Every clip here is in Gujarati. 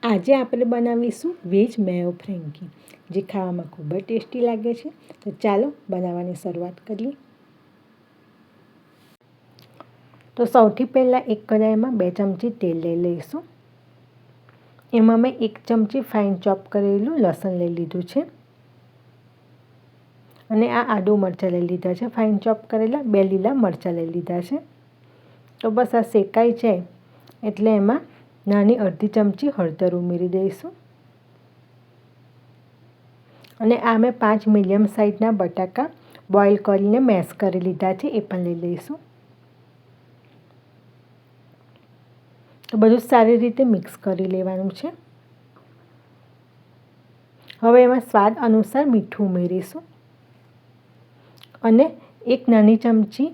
આજે આપણે બનાવીશું વેજ મેયો ફ્રેન્કી, જે ખાવામાં ખૂબ જ ટેસ્ટી લાગે છે. તો ચાલો બનાવવાની શરૂઆત કરીએ. તો સૌથી પહેલાં એક કઢાઈમાં 2 ચમચી તેલ લઈ લઈશું. એમાં મેં 1 ચમચી ફાઇન ચોપ કરેલું લસણ લઈ લીધું છે અને આ આદું મરચાં લઈ લીધા છે. ફાઇન ચોપ કરેલા 2 લીલા મરચાં લઈ લીધા છે. તો બસ આ શેકાઈ જાય એટલે એમાં નાની અડધી ચમચી હળદર ઉમેરી દઈશું અને આ મેં 5 મીડિયમ સાઇઝના બટાકા બોઇલ કરીને મેશ કરી લીધા છે, એ પણ લઈ લઈશું. તો બધું સારી રીતે મિક્સ કરી લેવાનું છે. હવે એમાં સ્વાદ અનુસાર મીઠું ઉમેરીશું અને 1 નાની ચમચી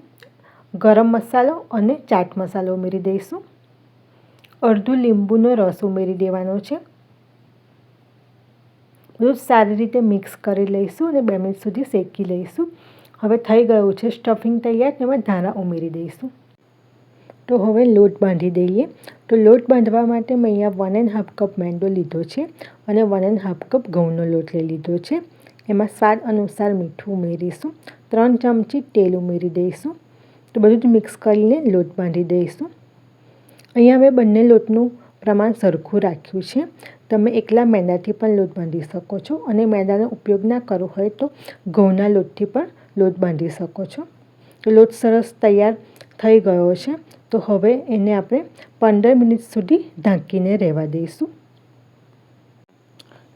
ગરમ મસાલો અને ચાટ મસાલો ઉમેરી દઈશું. અડધું લીંબુનો રસ ઉમેરી દેવાનો છે. બધું સારી રીતે મિક્સ કરી લઈશું અને 2 મિનિટ સુધી શેકી લઈશું. હવે થઈ ગયું છે સ્ટફિંગ તૈયાર. એમાં ધાણા ઉમેરી દઈશું. તો હવે લોટ બાંધી દઈએ. તો લોટ બાંધવા માટે મેં અહીંયા 1.5 કપ મેંદો લીધો છે અને 1.5 કપ ઘઉંનો લોટ લઈ લીધો છે. એમાં સ્વાદ અનુસાર મીઠું ઉમેરીશું. 3 ચમચી તેલ ઉમેરી દઈશું. તો બધું જ મિક્સ કરીને લોટ બાંધી દઈશું. અહીંયા મેં બંને લોટનું પ્રમાણ સરખું રાખ્યું છે. તમે એકલા મેંદાથી પણ લોટ બાંધી શકો છો અને મેંદાનો ઉપયોગ ના કરવો હોય તો ઘઉંના લોટથી પણ લોટ બાંધી શકો છો. તો લોટ સરસ તૈયાર થઈ ગયો છે. તો હવે એને આપણે 15 મિનિટ સુધી ઢાંકીને રહેવા દઈશું.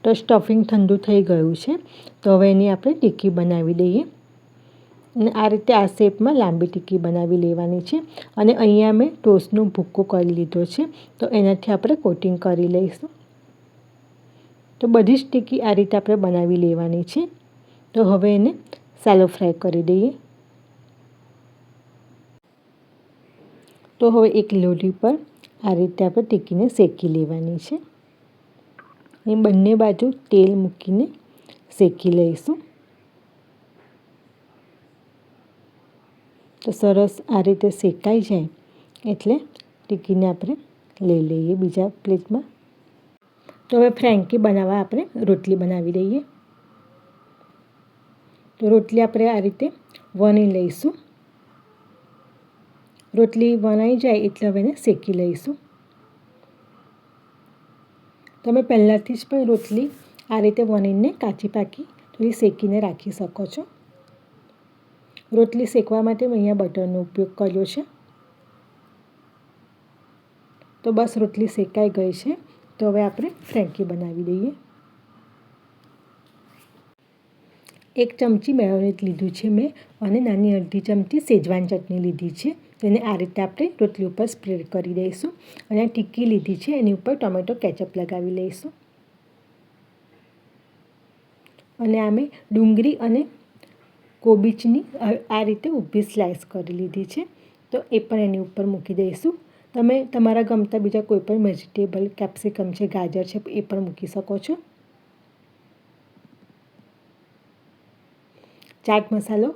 તો સ્ટફિંગ ઠંડુ થઈ ગયું છે. તો હવે એની આપણે ટિક્કી બનાવી દઈએ અને આ રીતે આ શેપમાં લાંબી ટિક્કી બનાવી લેવાની છે. અને અહીંયા મેં ટોસ્ટનો ભૂકો કરી લીધો છે, તો એનાથી આપણે કોટિંગ કરી લઈશું. તો બધી જ ટિક્કી આ રીતે આપણે બનાવી લેવાની છે. તો હવે એને શાલો ફ્રાય કરી દઈએ. તો હવે એક લોઢી પર આ રીતે આપણે ટિક્કીને શેકી લેવાની છે. એ બંને બાજુ તેલ મૂકીને શેકી લઈશું. તો સરસ આ રીતે શેકાઈ જાય એટલે ટિક્કીને આપણે લઈ લઈએ બીજા પ્લેટમાં. તો હવે ફ્રેન્કી બનાવવા આપણે રોટલી બનાવી દઈએ. તો રોટલી આપણે આ રીતે વણી લઈશું. રોટલી વણાઈ જાય એટલે હવે એને શેકી લઈશું. તમે પહેલાંથી જ પણ રોટલી આ રીતે વણીને કાચી પાકી થોડી શેકીને રાખી શકો છો. રોટલી શેકવા માટે મેં અહીંયા બટરનો ઉપયોગ કર્યો છે. તો બસ રોટલી શેકાઈ ગઈ છે. તો હવે આપણે ફ્રેન્કી બનાવી દઈએ. 1 ચમચી મેયોનેઝ લીધું છે મેં અને નાની અડધી ચમચી શેજવાન ચટણી લીધી છે. તેને આ રીતે આપણે રોટલી ઉપર સ્પ્રેડ કરી દઈશું અને ટિક્કી લીધી છે એની ઉપર ટોમેટો કેચઅપ લગાવી લઈશું. અને આ મેં ડુંગળી અને કોબીજની આ રીતે ઊભી સ્લાઇસ કરી લીધી છે. તો એ પણ એની ઉપર મૂકી દઈશું. તમે તમારા ગમતા બીજા કોઈ પણ વેજીટેબલ, કેપ્સિકમ છે, ગાજર છે, એ પણ મૂકી શકો છો. ચાટ મસાલો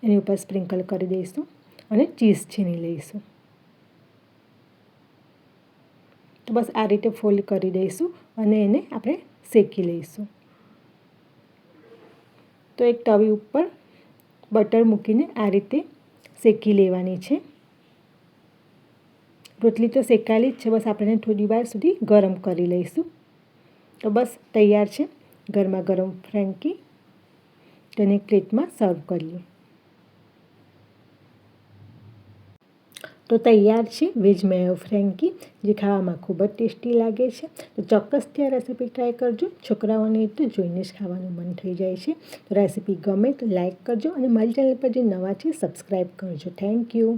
એની ઉપર સ્પ્રિંકલ કરી દઈશું અને ચીઝ છીણી લઈશું. તો બસ આ રીતે ફોલ્ડ કરી દઈશું અને એને આપણે શેકી લઈશું. તો એક તવી ઉપર બટર મૂકીને આ રીતે શેકી લેવાની છે. રોટલી તો શેકાયેલી જ છે, બસ આપણે થોડી વાર સુધી ગરમ કરી લઈશું. તો બસ તૈયાર છે ગરમા ગરમ ફ્રેન્કી. તેને પ્લેટમાં સર્વ કરીએ. તો તૈયાર છે વેજ મેયો ફ્રેન્કી, જે ખાવામાં ખૂબ જ ટેસ્ટી લાગે છે. તો ચોક્કસથી આ રેસીપી ટ્રાય કરજો. છોકરાઓને તો જોઈને જ ખાવાનું મન થઈ જાય છે. તો રેસીપી ગમે તો લાઈક કરજો અને મારી ચેનલ પર જે નવા છે સબસ્ક્રાઈબ કરજો. Thank you.